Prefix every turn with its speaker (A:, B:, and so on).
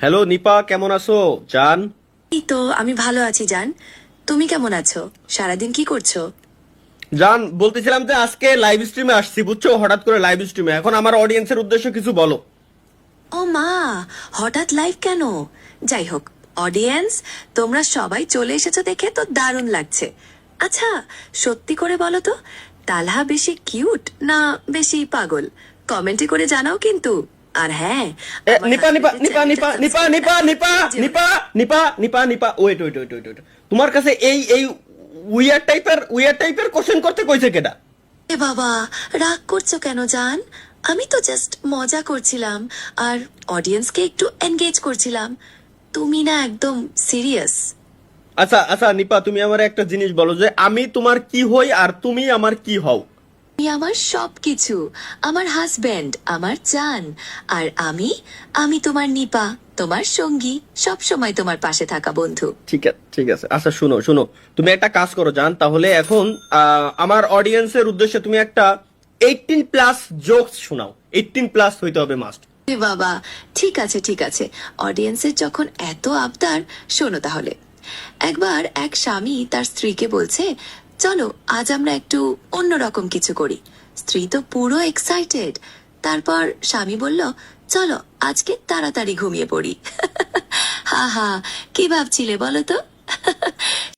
A: Hello Nipa, কেমন আছো জান?
B: এই তো আমি ভালো আছি জান। তুমি কেমন আছো? সারাদিন কি করছো?
A: জান, বলতেছিলাম যে আজকে লাইভ স্ট্রিমে আসছি, বুঝছো? হঠাৎ করে লাইভ স্ট্রিমে, এখন আমার অডিয়েন্সের উদ্দেশ্যে কিছু বলো।
B: ও মা, হঠাৎ লাইভ কেন? যাই হোক, অডিয়েন্স, তোমরা সবাই চলে এসেছো দেখে তো দারুণ লাগছে। আচ্ছা, সত্যি করে বলো তো, তালহা বেশি কিউট না বেশি পাগল? কমেন্টে করে জানাও কিন্তু। আর হ্যাঁ, আমার
A: নিপা নিপা
B: হাজবেন্ডের
A: নিপা নিপা
B: চ্যানেলটা
A: Nipa
B: subscribe
A: Nipa Nipa Nipa Nipa Nipa Nipa wait wait wait wait wait, তোমার কাছে এই এই উইয়ার টাইপের কোশ্চেন করতে কইছে কেডা?
B: এ বাবা, রাগ করছো কেন জান? আমি তো জাস্ট মজা করছিলাম আর অডিয়েন্সকে একটু এনগেজ করছিলাম। তুমি না একদম সিরিয়াস।
A: আচ্ছা আচ্ছা নিপা, তুমি আমার একটা জিনিস বলো যে আমি তোমার কি হই আর তুমি আমার কি হও?
B: তুমি আমার সবকিছু, আমার হাজবেন্ড, আমার জান। আর আমি আমি তোমার নিপা, তোমার সঙ্গী, সব সময় তোমার পাশে থাকা বন্ধু।
A: ঠিক আছে ঠিক আছে, আচ্ছা শুনো শুনো, তুমি একটা কাজ করো জান, তাহলে এখন আমার অডিয়েন্সের উদ্দেশ্যে তুমি একটা 18+ জোকস শোনাও। 18+ হইতে হবে মাস্ট।
B: এ বাবা, ঠিক আছে ঠিক আছে, অডিয়েন্সের যখন এত আবদার, শোনো তাহলে। একবার এক স্বামী তার স্ত্রীকে বলছে, চলো আজ আমরা একটু অন্যরকম কিছু করি। স্ত্রী তো পুরো এক্সাইটেড। তারপর স্বামী বলল, চলো আজকে তাড়াতাড়ি ঘুমিয়ে পড়ি। হা হা, কি ভাবছিলে বলো তো?